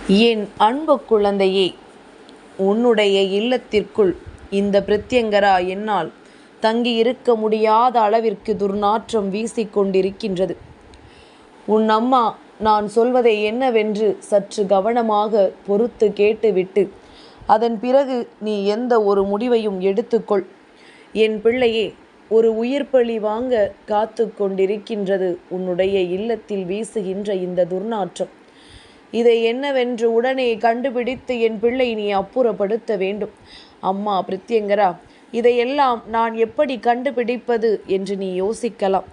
என் அன்பு குழந்தையே, உன்னுடைய இல்லத்திற்குள் இந்த பிரத்யங்கரா என்னால் தங்கியிருக்க முடியாத அளவிற்கு துர்நாற்றம் வீசிக்கொண்டிருக்கின்றது. உன் அம்மா நான் சொல்வதை என்னவென்று சற்று கவனமாக பொறுத்து கேட்டுவிட்டு அதன் பிறகு நீ எந்த ஒரு முடிவையும் எடுத்துக்கொள். என் பிள்ளையே, ஒரு உயிர்ப்பலி வாங்க காத்து கொண்டிருக்கின்றது உன்னுடைய இல்லத்தில் வீசுகின்ற இந்த துர்நாற்றம். இதை என்னவென்று உடனே கண்டுபிடித்து என் பிள்ளை நீ அப்புறப்படுத்த வேண்டும். அம்மா பிரத்யங்கரா, இதையெல்லாம் நான் எப்படி கண்டுபிடிப்பது என்று நீ யோசிக்கலாம்.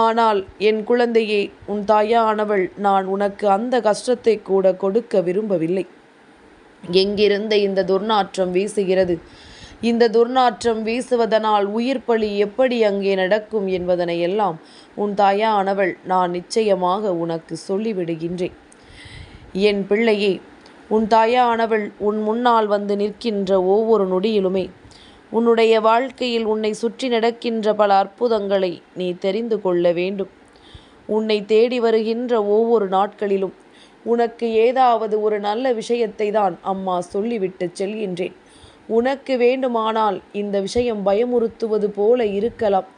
ஆனால் என் குழந்தையே, உன் தாயானவள் நான் உனக்கு அந்த கஷ்டத்தை கூட கொடுக்க விரும்பவில்லை. எங்கிருந்த இந்த துர்நாற்றம் வீசுகிறது, இந்த துர்நாற்றம் வீசுவதனால் உயிர் பலி எப்படி அங்கே நடக்கும் என்பதனை எல்லாம் உன் தாயானவள் நான் நிச்சயமாக உனக்கு சொல்லிவிடுகின்றேன். என் பிள்ளையே, உன் தாயானவள் உன் முன்னால் வந்து நிற்கின்ற ஒவ்வொரு நொடியிலுமே உன்னுடைய வாழ்க்கையில் உன்னை சுற்றி நடக்கின்ற பல அற்புதங்களை நீ தெரிந்து கொள்ள வேண்டும். உன்னை தேடி வருகின்ற ஒவ்வொரு நாட்களிலும் உனக்கு ஏதாவது ஒரு நல்ல விஷயத்தை தான் அம்மா சொல்லிவிட்டு செல்கின்றேன். உனக்கு வேண்டுமானால் இந்த விஷயம் பயமுறுத்துவது போல இருக்கலாம்,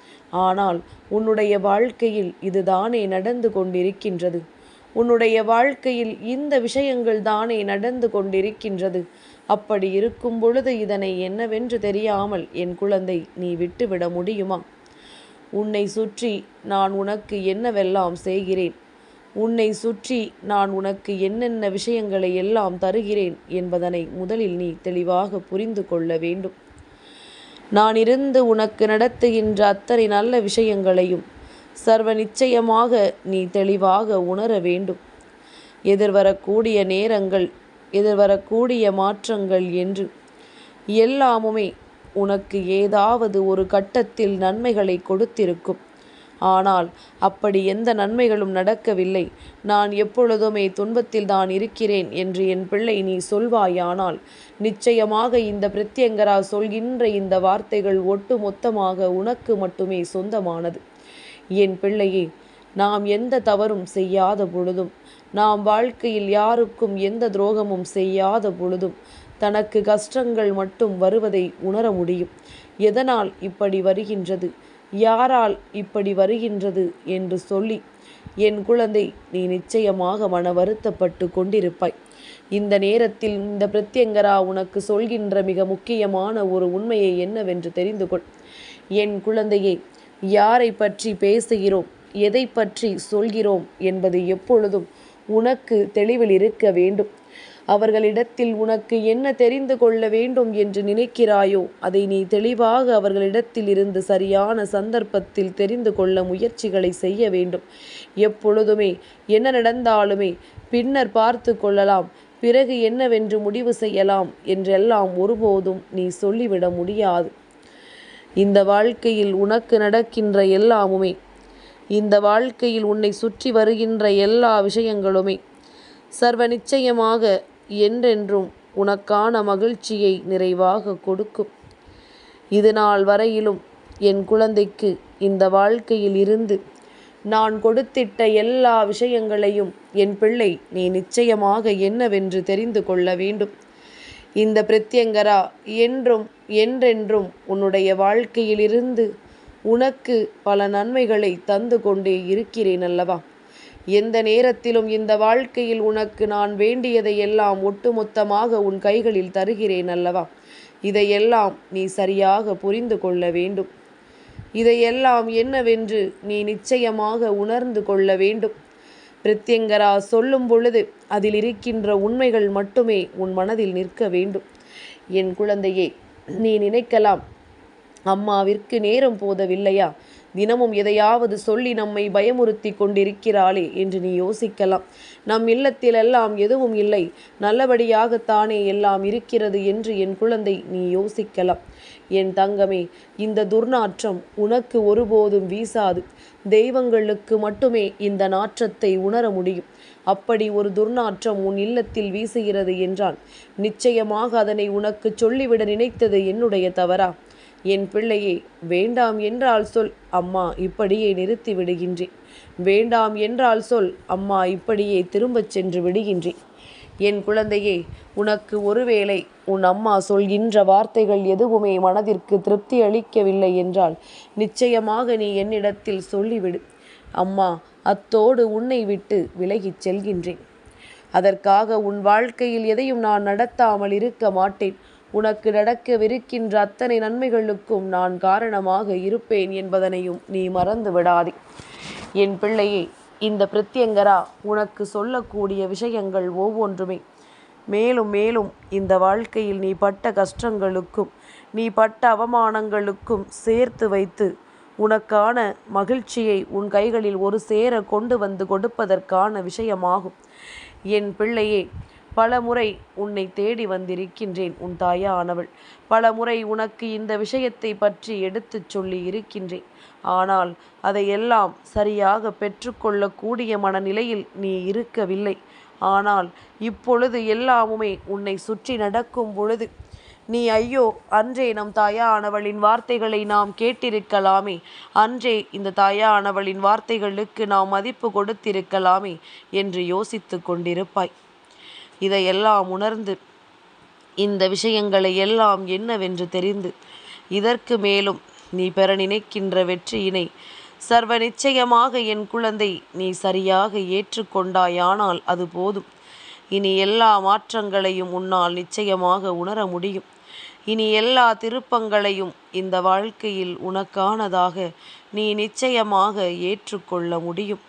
ஆனால் உன்னுடைய வாழ்க்கையில் இதுதானே நடந்து கொண்டிருக்கின்றது. உன்னுடைய வாழ்க்கையில் இந்த விஷயங்கள் தானே நடந்து கொண்டிருக்கின்றது. அப்படி இருக்கும் பொழுது இதனை என்னவென்று தெரியாமல் என் குழந்தை நீ விட்டுவிட முடியுமா? உன்னை சுற்றி நான் உனக்கு என்னவெல்லாம் செய்கிறேன், உன்னை சுற்றி நான் உனக்கு என்னென்ன விஷயங்களை எல்லாம் தருகிறேன் என்பதனை முதலில் நீ தெளிவாக புரிந்து கொள்ள வேண்டும். நான் இருந்து உனக்கு நடத்துகின்ற அத்தனை நல்ல விஷயங்களையும் சர்வ நிச்சயமாக நீ தெளிவாக உணர வேண்டும். எதிர்வரக்கூடிய நேரங்கள், எதிர்வரக்கூடிய மாற்றங்கள் என்று எல்லாமுமே உனக்கு ஏதாவது ஒரு கட்டத்தில் நன்மைகளை கொடுத்திருக்கும். ஆனால் அப்படி எந்த நன்மைகளும் நடக்கவில்லை. நான் எப்பொழுதுமே துன்பத்தில் தான் இருக்கிறேன் என்று என் பிள்ளை நீ சொல்வாயானால் நிச்சயமாக இந்த பிரத்யங்கரா சொல்கின்ற இந்த வார்த்தைகள் ஒட்டு மொத்தமாக உனக்கு மட்டுமே சொந்தமானது. என் பிள்ளையே, நாம் எந்த தவறும் செய்யாத பொழுதும், நாம் வாழ்க்கையில் யாருக்கும் எந்த துரோகமும் செய்யாத பொழுதும் தனக்கு கஷ்டங்கள் மட்டும் வருவதை உணர முடியும். எதனால் இப்படி வருகின்றது, யாரால் இப்படி வருகின்றது என்று சொல்லி என் குழந்தை நீ நிச்சயமாக மன வருத்தப்பட்டு கொண்டிருப்பாய். இந்த நேரத்தில் இந்த பிரத்யங்கரா உனக்கு சொல்கின்ற மிக முக்கியமான ஒரு உண்மையை என்னவென்று தெரிந்து கொள். என் குழந்தையே, யாரை பற்றி பேசுகிறோம், எதை பற்றி சொல்கிறோம் என்பது எப்பொழுதும் உனக்கு தெளிவில் இருக்க வேண்டும். அவர்களிடத்தில் உனக்கு என்ன தெரிந்து கொள்ள வேண்டும் என்று நினைக்கிறாயோ அதை நீ தெளிவாக அவர்களிடத்தில் இருந்து சரியான சந்தர்ப்பத்தில் தெரிந்து கொள்ள முயற்சிகளை செய்ய வேண்டும். எப்பொழுதுமே என்ன நடந்தாலுமே பின்னர் பார்த்து கொள்ளலாம், பிறகு என்னவென்று முடிவு செய்யலாம் என்றெல்லாம் ஒருபோதும் நீ சொல்லிவிட முடியாது. இந்த வாழ்க்கையில் உனக்கு நடக்கின்ற எல்லாமுமே, இந்த வாழ்க்கையில் உன்னை சுற்றி வருகின்ற எல்லா விஷயங்களுமே சர்வ நிச்சயமாக என்றென்றும் உனக்கான மகிழ்ச்சியை நிறைவாக கொடுக்கும். இது நாள் வரையிலும் என் குழந்தைக்கு இந்த வாழ்க்கையில் இருந்து நான் கொடுத்திட்ட எல்லா விஷயங்களையும் என் பிள்ளை நீ நிச்சயமாக என்னவென்று தெரிந்து கொள்ள வேண்டும். இந்த பிரத்யங்கரா என்றும் என்றென்றும் உன்னுடைய வாழ்க்கையிலிருந்து உனக்கு பல நன்மைகளை தந்து கொண்டே இருக்கிறேன் அல்லவா? எந்த நேரத்திலும் இந்த வாழ்க்கையில் உனக்கு நான் வேண்டியதை எல்லாம் ஒட்டுமொத்தமாக உன் கைகளில் தருகிறேன் அல்லவா? இதையெல்லாம் நீ சரியாக புரிந்து கொள்ள வேண்டும். இதையெல்லாம் என்னவென்று நீ நிச்சயமாக உணர்ந்து கொள்ள வேண்டும். பிரத்யங்கரா சொல்லும் பொழுது அதில் இருக்கின்ற உண்மைகள் மட்டுமே உன் மனதில் நிற்க வேண்டும். என் குழந்தையே, நீ நினைக்கலாம், அம்மாவிற்கு நேரம் போதவில்லையா, தினமும் எதையாவது சொல்லி நம்மை பயமுறுத்தி கொண்டிருக்கிறாளே என்று நீ யோசிக்கலாம். நம் இல்லத்திலெல்லாம் எதுவும் இல்லை, நல்லபடியாகத்தானே எல்லாம் இருக்கிறது என்று என் குழந்தை நீ யோசிக்கலாம். என் தங்கமே, இந்த துர்நாற்றம் உனக்கு ஒருபோதும் வீசாது. தெய்வங்களுக்கு மட்டுமே இந்த நாற்றத்தை உணர முடியும். அப்படி ஒரு துர்நாற்றம் உன் இல்லத்தில் வீசுகிறது என்றால் நிச்சயமாக அதனை உனக்கு சொல்லிவிட நினைத்தது என்னுடைய தவறா? என் பிள்ளையே, வேண்டாம் என்றால் சொல், அம்மா இப்படியே நிறுத்தி விடுகின்றேன். வேண்டாம் என்றால் சொல், அம்மா இப்படியே திரும்பச் சென்று விடுகின்றேன். என் குழந்தையே, உனக்கு ஒருவேளை உன் அம்மா சொல்கின்ற வார்த்தைகள் எதுவுமே மனதிற்கு திருப்தி அளிக்கவில்லை என்றால் நிச்சயமாக நீ என்னிடத்தில் சொல்லிவிடு. அம்மா, அத்தோடு உன்னை விட்டு விலகிச் செல்கின்றேன். அதற்காக உன் வாழ்க்கையில் எதையும் நான் நடத்தாமல் இருக்க மாட்டேன். உனக்கு நடக்கவிருக்கின்ற அத்தனை நன்மைகளுக்கும் நான் காரணமாக இருப்பேன் என்பதனையும் நீ மறந்து விடாதே. என் பிள்ளையே, இந்த பிரத்யங்கரா உனக்கு சொல்லக்கூடிய விஷயங்கள் ஒவ்வொன்றுமே மேலும் மேலும் இந்த வாழ்க்கையில் நீ பட்ட கஷ்டங்களுக்கும் நீ பட்ட அவமானங்களுக்கும் சேர்த்து வைத்து உனக்கான மகிழ்ச்சியை உன் கைகளில் ஒரு சேர கொண்டு வந்து கொடுப்பதற்கான விஷயமாகும். என் பிள்ளையே, பலமுறை உன்னை தேடி வந்திருக்கின்றேன். உன் தாயானவள் பலமுறை உனக்கு இந்த விஷயத்தை பற்றி எடுத்துச் சொல்லி இருக்கின்றேன். ஆனால் அதையெல்லாம் சரியாக பெற்றுக்கொள்ளக்கூடிய மனநிலையில் நீ இருக்கவில்லை. ஆனால் இப்பொழுது எல்லாமுமே உன்னை சுற்றி நடக்கும் பொழுது நீ ஐயோ, அன்றே நம் தாயானவளின் வார்த்தைகளை நாம் கேட்டிருக்கலாமே, அன்றே இந்த தாயானவளின் வார்த்தைகளுக்கு நாம் மதிப்பு கொடுத்திருக்கலாமே என்று யோசித்து கொண்டிருப்பாய். இதையெல்லாம் உணர்ந்து இந்த விஷயங்களை எல்லாம் என்னவென்று தெரிந்து இதற்கு மேலும் நீ பெற நினைக்கின்ற வெற்றியினை சர்வ நிச்சயமாக என் குழந்தை நீ சரியாக ஏற்றுக்கொண்டாயானால் அது போதும். இனி எல்லா மாற்றங்களையும் உன்னால் நிச்சயமாக உணர முடியும். இனி எல்லா திருப்பங்களையும் இந்த வாழ்க்கையில் உனக்கானதாக நீ நிச்சயமாக ஏற்றுக்கொள்ள முடியும்.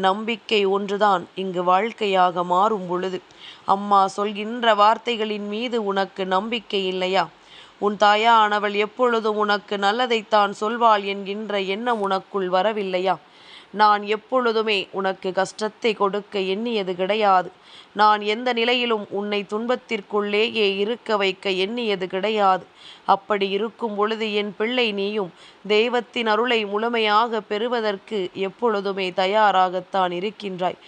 நம்பிக்கை ஒன்றுதான் இங்கு வாழ்க்கையாக மாறும் பொழுது அம்மா சொல்கின்ற வார்த்தைகளின் மீது உனக்கு நம்பிக்கை இல்லையா? உன் தாயானவள் எப்பொழுதும் உனக்கு நல்லதைத்தான் சொல்வாள் என்கின்ற எண்ணம் உனக்குள் வரவில்லையா? நான் எப்பொழுதுமே உனக்கு கஷ்டத்தை கொடுக்க எண்ணியது கிடையாது. நான் எந்த நிலையிலும் உன்னை துன்பத்திற்குள்ளேயே இருக்க வைக்க எண்ணியது கிடையாது. அப்படி இருக்கும் பொழுது என் பிள்ளை நீயும் தெய்வத்தின் அருளை முழுமையாக பெறுவதற்கு எப்பொழுதுமே தயாராகத்தான் இருக்கின்றாய்.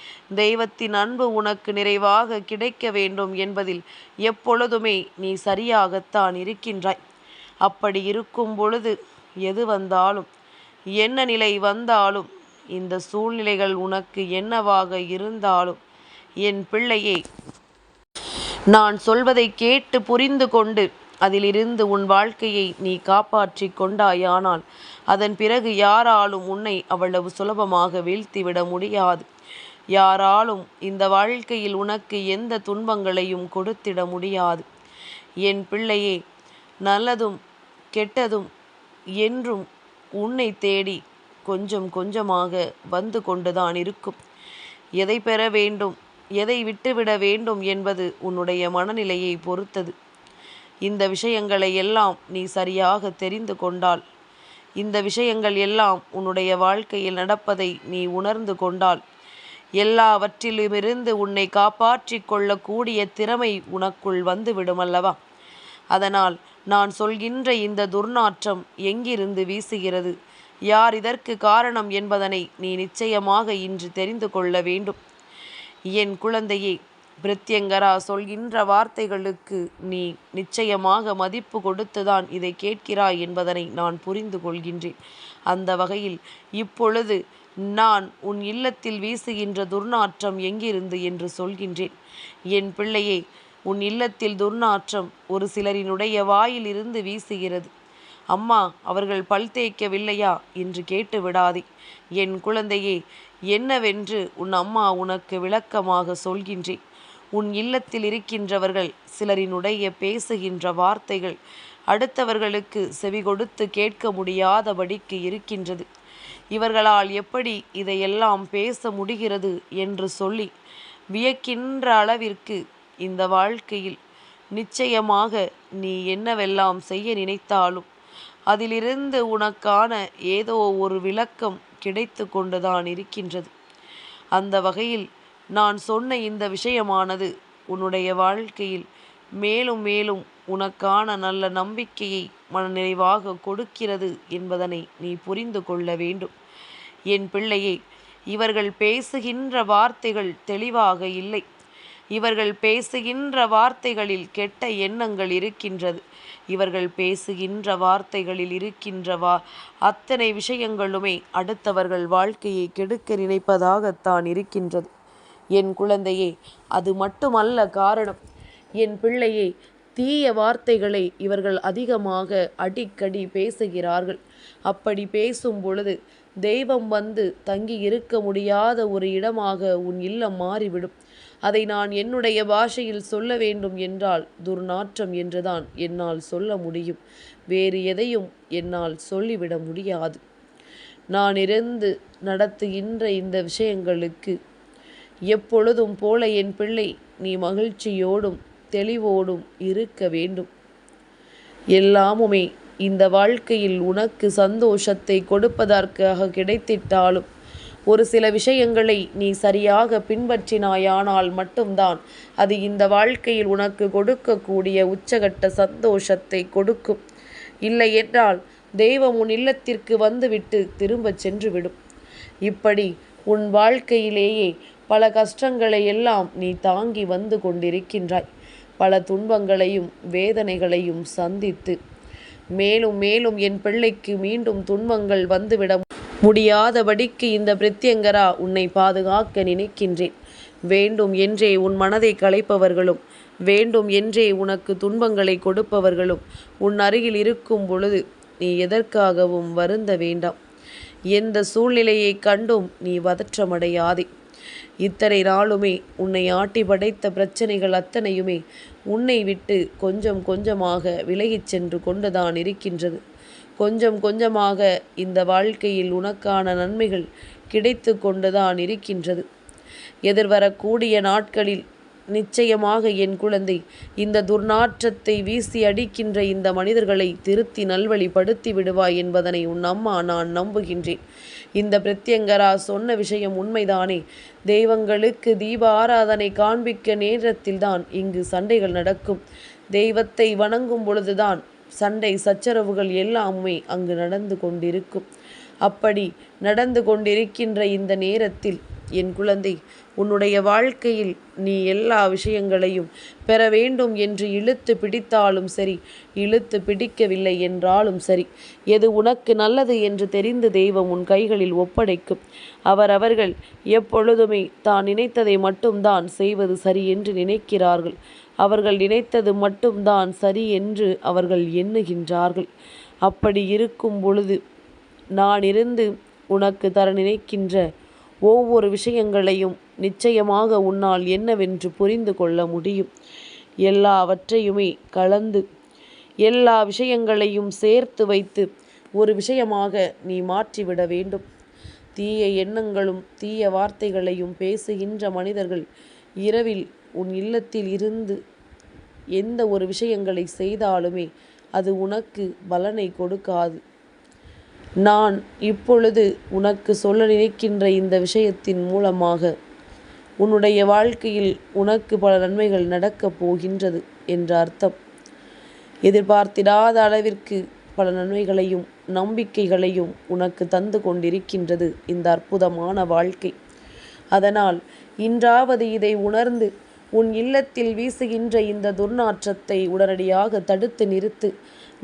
தெய்வத்தின் அன்பு உனக்கு நிறைவாக கிடைக்க வேண்டும் என்பதில் எப்பொழுதுமே நீ சரியாகத்தான் இருக்கின்றாய். அப்படி இருக்கும் பொழுது எது வந்தாலும் என்ன நிலை வந்தாலும் இந்த சூழ்நிலைகள் உனக்கு என்னவாக இருந்தாலும் என் பிள்ளையே, நான் சொல்வதை கேட்டு புரிந்து கொண்டு அதிலிருந்து உன் வாழ்க்கையை நீ காப்பாற்றி கொண்டாயானால் அதன் பிறகு யாராலும் உன்னை அவ்வளவு சுலபமாக வீழ்த்திவிட முடியாது. யாராலும் இந்த வாழ்க்கையில் உனக்கு எந்த துன்பங்களையும் கொடுத்திட முடியாது. என் பிள்ளையே, நல்லதும் கெட்டதும் என்றும் உன்னை தேடி கொஞ்சம் கொஞ்சமாக வந்து கொண்டுதான் இருக்கும். எதை பெற வேண்டும், எதை விட்டுவிட வேண்டும் என்பது உன்னுடைய மனநிலையை பொறுத்தது. இந்த விஷயங்களை எல்லாம் நீ சரியாக தெரிந்து கொண்டால், இந்த விஷயங்கள் எல்லாம் உன்னுடைய வாழ்க்கையில் நடப்பதை நீ உணர்ந்து கொண்டால், எல்லாவற்றிலுமிருந்து உன்னை காப்பாற்றி கொள்ளக்கூடிய திறமை உனக்குள் வந்துவிடும் அல்லவா? அதனால் நான் சொல்கின்ற இந்த துர்நாற்றம் எங்கிருந்து வீசுகிறது, யார் இதற்கு காரணம் என்பதனை நீ நிச்சயமாக இன்று தெரிந்து கொள்ள வேண்டும். என் குழந்தையே, பிரத்யங்கரா சொல்கின்ற வார்த்தைகளுக்கு நீ நிச்சயமாக மதிப்பு கொடுத்துதான் இதை கேட்கிறாய் என்பதனை நான் புரிந்து கொள்கின்றேன். அந்த வகையில் இப்பொழுது நான் உன் இல்லத்தில் வீசுகின்ற துர்நாற்றம் எங்கிருந்து என்று சொல்கின்றேன். என் பிள்ளையே, உன் இல்லத்தில் துர்நாற்றம் ஒரு சிலரினுடைய வாயிலிருந்து வீசுகிறது. அம்மா, அவர்கள் பல் தேய்க்கவில்லையா என்று கேட்டு விடாதே. என் குழந்தையே, என்னவென்று உன் அம்மா உனக்கு விளக்கமாக சொல்கின்றேன். உன் இல்லத்தில் இருக்கின்றவர்கள் சிலரினுடைய பேசுகின்ற வார்த்தைகள் அடுத்தவர்களுக்கு செவி கொடுத்து கேட்க முடியாதபடிக்கு இருக்கின்றது. இவர்களால் எப்படி இதையெல்லாம் பேச முடிகிறது என்று சொல்லி வியக்கின்ற அளவிற்கு இந்த வாழ்க்கையில் நிச்சயமாக நீ என்னவெல்லாம் செய்ய நினைத்தாலும் அதிலிருந்து உனக்கான ஏதோ ஒரு விளக்கம் கிடைத்து கொண்டுதான் இருக்கின்றது. அந்த வகையில் நான் சொன்ன இந்த விஷயமானது உன்னுடைய வாழ்க்கையில் மேலும் மேலும் உனக்கான நல்ல நம்பிக்கையை மனநிறைவாக கொடுக்கிறது என்பதனை நீ புரிந்து கொள்ள வேண்டும். என் பிள்ளையை, இவர்கள் பேசுகின்ற வார்த்தைகள் தெளிவாக இல்லை. இவர்கள் பேசுகின்ற வார்த்தைகளில் கெட்ட எண்ணங்கள் இருக்கின்றது. இவர்கள் பேசுகின்ற வார்த்தைகளில் இருக்கின்ற அத்தனை விஷயங்களுமே அடுத்தவர்கள் வாழ்க்கையை கெடுக்க நினைப்பதாகத்தான் இருக்கின்றது. என் குழந்தையே, அது மட்டுமல்ல காரணம். என் பிள்ளையே, தீய வார்த்தைகளை இவர்கள் அதிகமாக அடிக்கடி பேசுகிறார்கள். அப்படி பேசும் பொழுது தெய்வம் வந்து தங்கி இருக்க முடியாத ஒரு இடமாக உன் இல்லம் மாறிவிடும். அதை நான் என்னுடைய பாஷையில் சொல்ல வேண்டும் என்றால் துர்நாற்றம் என்றுதான் என்னால் சொல்ல முடியும். வேறு எதையும் என்னால் சொல்லிவிட முடியாது. நான் இருந்து நடத்துகின்ற இந்த விஷயங்களுக்கு எப்பொழுதும் போல என் பிள்ளை நீ மகிழ்ச்சியோடும் தெளிவோடும் இருக்க வேண்டும். எல்லாமுமே இந்த வாழ்க்கையில் உனக்கு சந்தோஷத்தை கொடுப்பதற்காக கிடைத்திட்டாலும் ஒரு சில விஷயங்களை நீ சரியாக பின்பற்றினாயானால் மட்டும்தான் அது இந்த வாழ்க்கையில் உனக்கு கொடுக்கக்கூடிய உச்சகட்ட சந்தோஷத்தை கொடுக்கும். இல்லை என்றால் தெய்வம் உன் இல்லத்திற்கு வந்துவிட்டு திரும்ப சென்றுவிடும். இப்படி உன் வாழ்க்கையிலேயே பல கஷ்டங்களை எல்லாம் நீ தாங்கி வந்து கொண்டிருக்கின்றாய். பல துன்பங்களையும் வேதனைகளையும் சந்தித்து மேலும் மேலும் என் பிள்ளைக்கு மீண்டும் துன்பங்கள் வந்துவிட முடியாதபடிக்கு இந்த பிரத்யங்கரா உன்னை பாதுகாக்க நினைக்கின்றேன். வேண்டும் என்றே உன் மனதை கலைப்பவர்களும் வேண்டும் என்றே உனக்கு துன்பங்களை கொடுப்பவர்களும் உன் அருகில் இருக்கும் பொழுது நீ எதற்காகவும் வருந்த வேண்டாம். எந்த சூழ்நிலையை கண்டும் நீ பதற்றமடையாதே. இத்தனை நாளுமே உன்னை ஆட்டி படைத்த பிரச்சனைகள் அத்தனையுமே உன்னை விட்டு கொஞ்சம் கொஞ்சமாக விலகிச் சென்று கொண்டுதான் இருக்கின்றது. கொஞ்சம் கொஞ்சமாக இந்த வாழ்க்கையில் உனக்கான நன்மைகள் கிடைத்து கொண்டுதான் இருக்கின்றது. எதிர்வரக்கூடிய நாட்களில் நிச்சயமாக என் குழந்தை இந்த துர்நாற்றத்தை வீசி அடிக்கின்ற இந்த மனிதர்களை திருத்தி நல்வழிப்படுத்தி விடுவாய் என்பதனை உன் அம்மா நான் நம்புகின்றேன். இந்த பிரத்யங்கரா சொன்ன விஷயம் உண்மைதானே? தெய்வங்களுக்கு தீப ஆராதனை காண்பிக்க நேரத்தில்தான் இங்கு சண்டைகள் நடக்கும். தெய்வத்தை வணங்கும் பொழுதுதான் சண்டை சச்சரவுகள் எல்லாமே அங்கு நடந்து கொண்டிருக்கும். அப்படி நடந்து கொண்டிருக்கின்ற இந்த நேரத்தில் என் குழந்தை, உன்னுடைய வாழ்க்கையில் நீ எல்லா விஷயங்களையும் பெற வேண்டும் என்று இழுத்து பிடித்தாலும் சரி, இழுத்து பிடிக்கவில்லை என்றாலும் சரி, எது உனக்கு நல்லது என்று தெரிந்து தெய்வம் உன் கைகளில் ஒப்படைக்கும். அவர்கள் எப்பொழுதுமே தான் நினைத்ததை மட்டும்தான் செய்வது சரி என்று நினைக்கிறார்கள். அவர்கள் நினைத்தது மட்டும்தான் சரி என்று அவர்கள் எண்ணுகின்றார்கள். அப்படி இருக்கும் பொழுது நான் இருந்து உனக்கு தர நினைக்கின்ற ஒவ்வொரு விஷயங்களையும் நிச்சயமாக உன்னால் என்னவென்று புரிந்து கொள்ள முடியும். எல்லாவற்றையுமே கலந்து எல்லா விஷயங்களையும் சேர்த்து வைத்து ஒரு விஷயமாக நீ மாற்றிவிட வேண்டும். தீய எண்ணங்களும் தீய வார்த்தைகளையும் பேசுகின்ற மனிதர்கள் இரவில் உன் இல்லத்தில் இருந்து எந்த ஒரு விஷயங்களை செய்தாலுமே அது உனக்கு பலனை கொடுக்காது. நான் இப்பொழுது உனக்கு சொல்ல நினைக்கின்ற இந்த விஷயத்தின் மூலமாக உன்னுடைய வாழ்க்கையில் உனக்கு பல நன்மைகள் நடக்கப் போகின்றது என்ற அர்த்தம். எதிர்பார்த்திடாத அளவிற்கு பல நன்மைகளையும் நம்பிக்கைகளையும் உனக்கு தந்து கொண்டிருக்கின்றது இந்த அற்புதமான வாழ்க்கை. அதனால் இன்றாவது இதை உணர்ந்து உன் இல்லத்தில் வீசுகின்ற இந்த துர்நாற்றத்தை உடனடியாக தடுத்து நிறுத்து.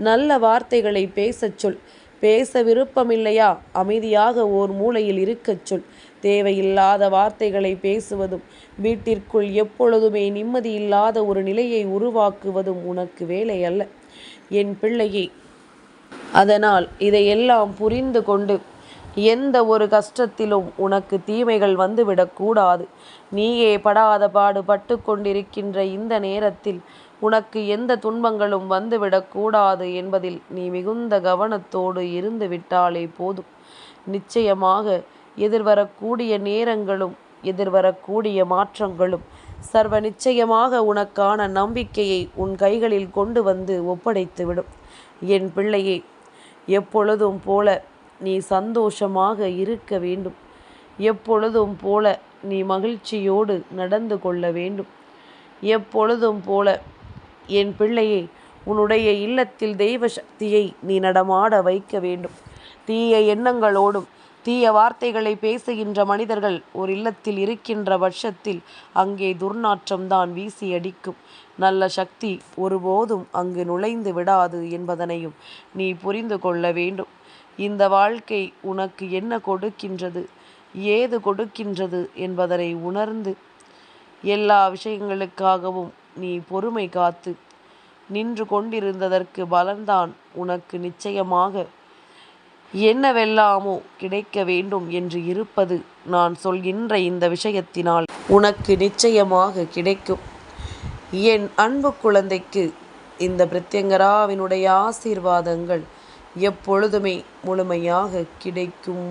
நல்ல வார்த்தைகளை பேசச் சொல். பேச விருப்பமில்லையா, அமைதியாக ஓர் மூலையில் இருக்கச் சொல். தேவையில்லாத வார்த்தைகளை பேசுவதும் வீட்டிற்குள் எப்பொழுதுமே நிம்மதியில்லாத ஒரு நிலையை உருவாக்குவதும் உனக்கு வேலை அல்ல என் பிள்ளையே. அதனால் இதையெல்லாம் புரிந்து கொண்டு எந்த ஒரு கஷ்டத்திலும் உனக்கு தீமைகள் வந்துவிடக்கூடாது. நீயே படாத பாடு பட்டு கொண்டிருக்கின்ற இந்த நேரத்தில் உனக்கு எந்த துன்பங்களும் வந்துவிடக்கூடாது என்பதில் நீ மிகுந்த கவனத்தோடு இருந்து விட்டாலே போதும். நிச்சயமாக எதிர்வரக்கூடிய நேரங்களும் எதிர்வரக்கூடிய மாற்றங்களும் சர்வ நிச்சயமாக உனக்கான நம்பிக்கையை உன் கைகளில் கொண்டு வந்து ஒப்படைத்துவிடும் என் பிள்ளையே. எப்பொழுதும் போல நீ சந்தோஷமாக இருக்க வேண்டும். எப்பொழுதும் போல நீ மகிழ்ச்சியோடு நடந்து கொள்ள வேண்டும். எப்பொழுதும் போல என் பிள்ளையே, உன்னுடைய இல்லத்தில் தெய்வ சக்தியை நீ நடமாட வைக்க வேண்டும். தீய எண்ணங்களோடும் தீய வார்த்தைகளை பேசுகின்ற மனிதர்கள் ஒரு இல்லத்தில் இருக்கின்ற பட்சத்தில் அங்கே துர்நாற்றம்தான் வீசி அடிக்கும். நல்ல சக்தி ஒருபோதும் அங்கு நுழைந்து விடாது என்பதனையும் நீ புரிந்து கொள்ள வேண்டும். இந்த வாழ்க்கை உனக்கு என்ன கொடுக்கின்றது, ஏது கொடுக்கின்றது என்பதனை உணர்ந்து எல்லா விஷயங்களுக்காகவும் நீ பொறுமை காத்து நின்று கொண்டிருந்ததற்கு பலன்தான் உனக்கு நிச்சயமாக என்னவெல்லாமோ கிடைக்க வேண்டும் என்று இருப்பது நான் சொல்கின்ற இந்த விஷயத்தினால் உனக்கு நிச்சயமாக கிடைக்கும். என் அன்பு குழந்தைக்கு இந்த பிரத்யங்கராவினுடைய ஆசீர்வாதங்கள் எப்பொழுதுமே முழுமையாக கிடைக்கும்.